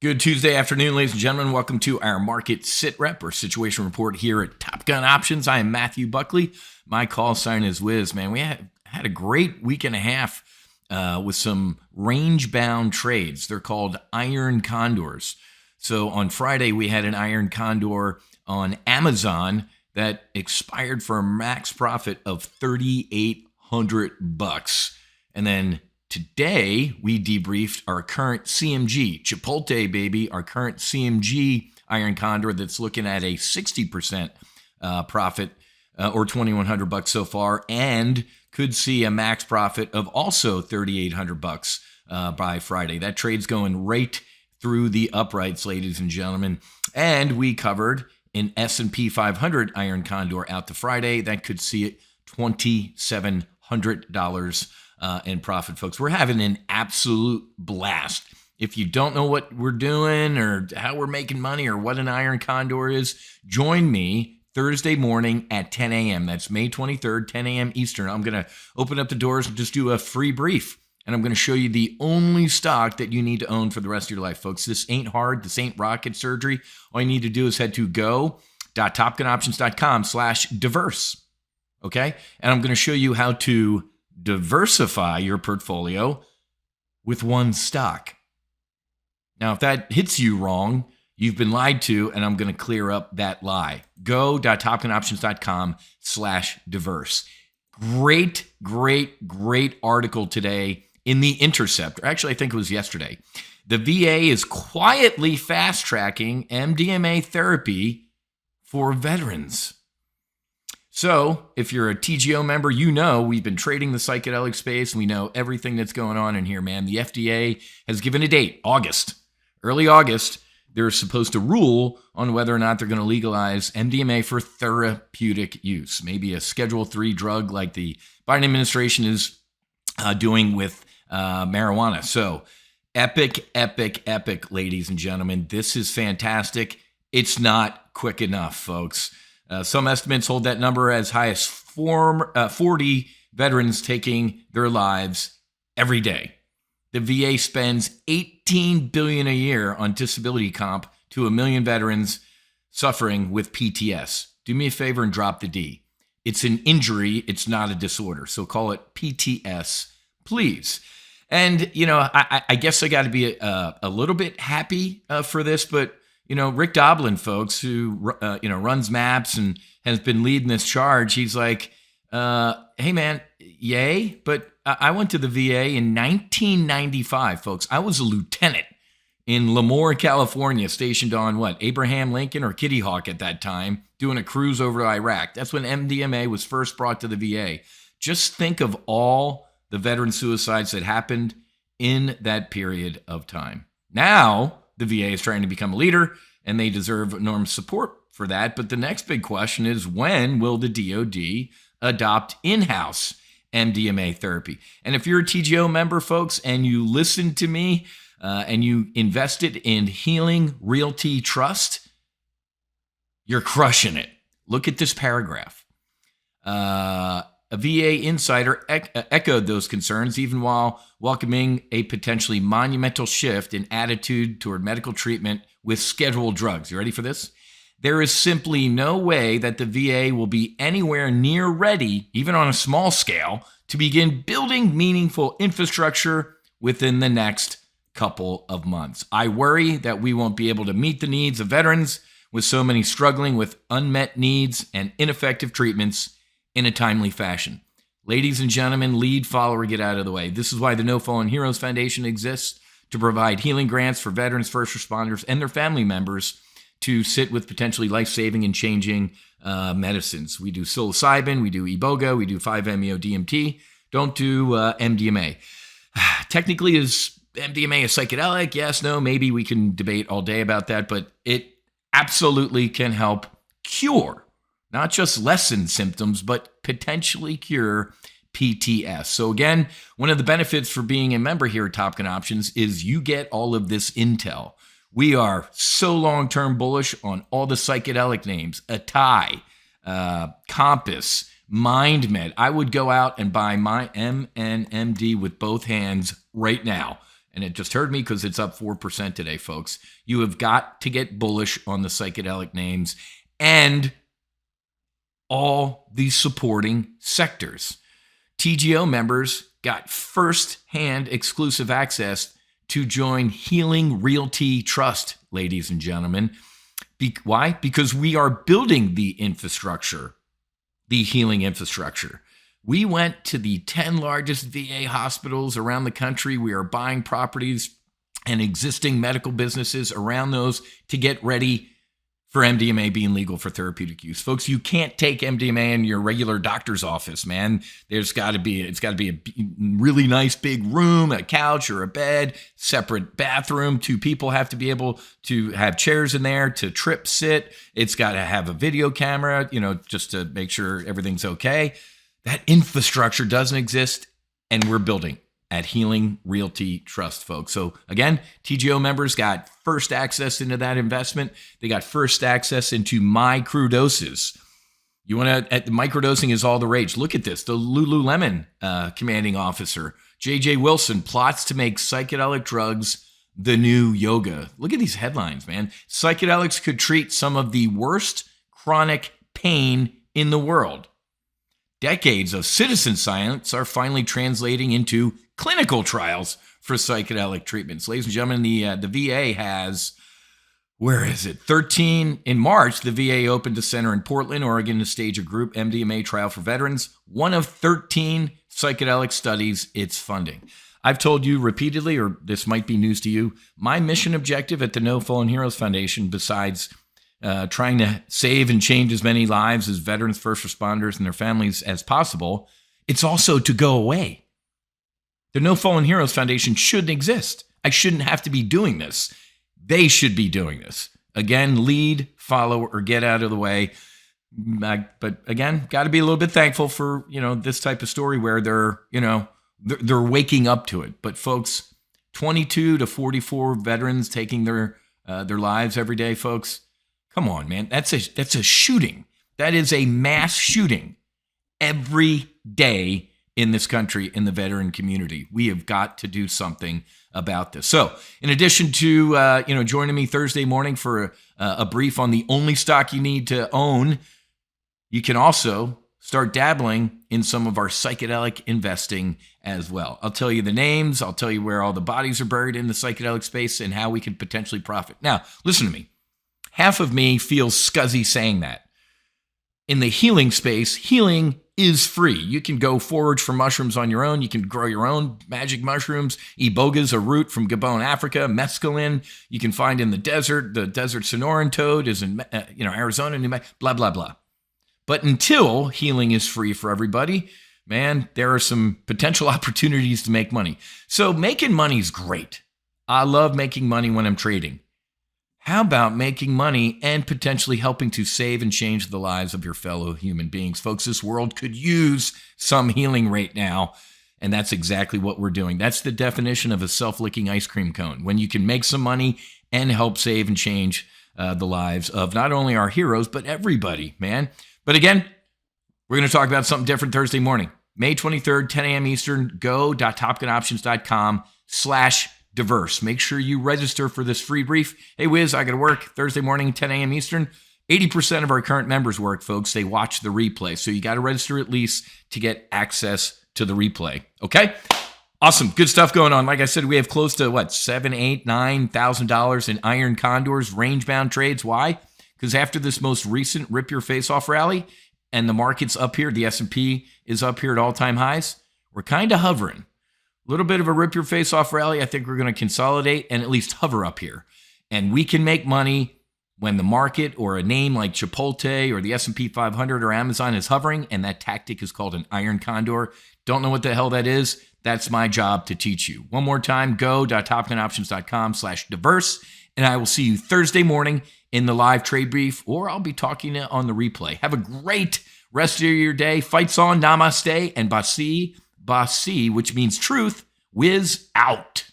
Good Tuesday afternoon, ladies and gentlemen. Welcome to our market SITREP or situation report here at TOPGUN Options. I am Matthew Buckley. My call sign is Wiz. Man, we had a great week and a half with some range-bound trades. They're called iron condors. So on Friday, we had an iron condor on Amazon that expired for a max profit of $3,800. And then today, we debriefed our current CMG, Chipotle, baby, our current CMG iron condor that's looking at a 60% profit or $2,100 so far, and could see a max profit of also $3,800 by Friday. That trade's going right through the uprights, ladies and gentlemen. And we covered an S&P 500 iron condor out to Friday that could see it $2,700 in profit, folks. We're having an absolute blast. If you don't know what we're doing or how we're making money or what an iron condor is, join me Thursday morning at 10 a.m. That's May 23rd, 10 a.m. Eastern. I'm going to open up the doors and just do a free brief. And I'm going to show you the only stock that you need to own for the rest of your life, folks. This ain't hard. This ain't rocket surgery. All you need to do is head to go.topgunoptions.com/diverse. Okay? And I'm going to show you how to diversify your portfolio with one stock. Now, if that hits you wrong, you've been lied to, and I'm going to clear up that lie. Go.topgunoptions.com/diverse. Great article today in The Intercept. Actually, I think it was yesterday. The VA is quietly fast-tracking MDMA therapy for veterans. So if you're a TGO member, you know we've been trading the psychedelic space. And we know everything that's going on in here, man. The FDA has given a date, early August. They're supposed to rule on whether or not they're going to legalize MDMA for therapeutic use. Maybe a Schedule III drug like the Biden administration is doing with marijuana. So epic, ladies and gentlemen. This is fantastic. It's not quick enough, folks. Some estimates hold that number as high as 40 veterans taking their lives every day. The VA spends $18 billion a year on disability comp to 1 million veterans suffering with PTS. Do me a favor and drop the D. It's an injury. It's not a disorder. So call it PTS, please. And, you know, I guess I got to be a little bit happy for this, but you know, Rick Doblin, folks, who, runs MAPS and has been leading this charge, he's like, hey, man, yay. But I went to the VA in 1995, folks. I was a lieutenant in Lemoore, California, stationed on Abraham Lincoln or Kitty Hawk at that time, doing a cruise over Iraq. That's when MDMA was first brought to the VA. Just think of all the veteran suicides that happened in that period of time. Now, the VA is trying to become a leader, and they deserve enormous support for that. But the next big question is, when will the DOD adopt in-house MDMA therapy? And if you're a TGO member, folks, and you listen to me and you invested in Healing Realty Trust, you're crushing it. Look at this paragraph. A VA insider echoed those concerns, even while welcoming a potentially monumental shift in attitude toward medical treatment with scheduled drugs. You ready for this? There is simply no way that the VA will be anywhere near ready, even on a small scale, to begin building meaningful infrastructure within the next couple of months. I worry that we won't be able to meet the needs of veterans with so many struggling with unmet needs and ineffective treatments in a timely fashion. Ladies and gentlemen, lead, follower, get out of the way. This is why the No Fallen Heroes Foundation exists, to provide healing grants for veterans, first responders, and their family members to sit with potentially life-saving and changing medicines. We do psilocybin, we do iboga, we do 5-MeO-DMT. Don't do MDMA. Technically, is MDMA a psychedelic? Yes, no, maybe. We can debate all day about that, but it absolutely can help cure, not just lessen symptoms, but potentially cure PTS. So again, one of the benefits for being a member here at TOPGUN Options is you get all of this intel. We are so long-term bullish on all the psychedelic names: Atai, Compass, MindMed. I would go out and buy my MNMD with both hands right now. and it just hurt me because it's up 4% today, folks. You have got to get bullish on the psychedelic names and all the supporting sectors. TGO members got first-hand exclusive access to join Healing Realty Trust, ladies and gentlemen. Why? Because we are building the infrastructure, the healing infrastructure. We went to the 10 largest VA hospitals around the country. We are buying properties and existing medical businesses around those to get ready for MDMA being legal for therapeutic use. Folks, you can't take MDMA in your regular doctor's office, man. It's got to be a really nice big room, a couch or a bed, separate bathroom. 2 people have to be able to have chairs in there to trip sit. It's got to have a video camera, just to make sure everything's okay. That infrastructure doesn't exist, and we're building at Healing Realty Trust, folks. So again, TGO members got first access into that investment. They got first access into microdoses. You want to, microdosing is all the rage. Look at this. The Lululemon commanding officer, J.J. Wilson, plots to make psychedelic drugs the new yoga. Look at these headlines, man. Psychedelics could treat some of the worst chronic pain in the world. Decades of citizen science are finally translating into clinical trials for psychedelic treatments. Ladies and gentlemen, the VA has, 13 in March, the VA opened a center in Portland, Oregon to stage a group MDMA trial for veterans, one of 13 psychedelic studies it's funding. I've told you repeatedly, or this might be news to you, my mission objective at the No Fallen Heroes Foundation, besides trying to save and change as many lives as veterans, first responders, and their families as possible, it's also to go away. The No Fallen Heroes Foundation shouldn't exist. I shouldn't have to be doing this. They should be doing this. Again, lead, follow, or get out of the way. But again, got to be a little bit thankful for, this type of story where they're waking up to it. But folks, 22 to 44 veterans taking their lives every day, folks. Come on, man. That's a shooting. That is a mass shooting every day in this country, in the veteran community. We have got to do something about this. So in addition to, joining me Thursday morning for a brief on the only stock you need to own, you can also start dabbling in some of our psychedelic investing as well. I'll tell you the names. I'll tell you where all the bodies are buried in the psychedelic space and how we can potentially profit. Now, listen to me. Half of me feels scuzzy saying that. In the healing space, healing is free. You can go forage for mushrooms on your own. You can grow your own magic mushrooms. Iboga's a root from Gabon, Africa. Mescaline you can find in the desert. The desert Sonoran toad is in Arizona, New Mexico, blah, blah, blah. But until healing is free for everybody, man, there are some potential opportunities to make money. So making money is great. I love making money when I'm trading. How about making money and potentially helping to save and change the lives of your fellow human beings? Folks, this world could use some healing right now, and that's exactly what we're doing. That's the definition of a self-licking ice cream cone, when you can make some money and help save and change the lives of not only our heroes, but everybody, man. But again, we're going to talk about something different Thursday morning. May 23rd, 10 a.m. Eastern, go.topgunoptions.com/diverse. Make sure you register for this free brief. Hey, Wiz, I got to work Thursday morning, 10 a.m. Eastern. 80% of our current members work, folks. They watch the replay. So you got to register at least to get access to the replay. Okay? Awesome. Good stuff going on. Like I said, we have close to $7,000, $8,000, $9,000 in iron condors, range-bound trades. Why? Because after this most recent rip your face off rally and the market's up here, the S&P is up here at all-time highs, we're kind of hovering. A little bit of a rip your face off rally. I think we're going to consolidate and at least hover up here. And we can make money when the market or a name like Chipotle or the S&P 500 or Amazon is hovering, and that tactic is called an iron condor. Don't know what the hell that is? That's my job to teach you. One more time, go.topgunoptions.com/diverse, and I will see you Thursday morning in the live trade brief, or I'll be talking on the replay. Have a great rest of your day. Fights on, namaste, and basi, which means truth. Wiz out.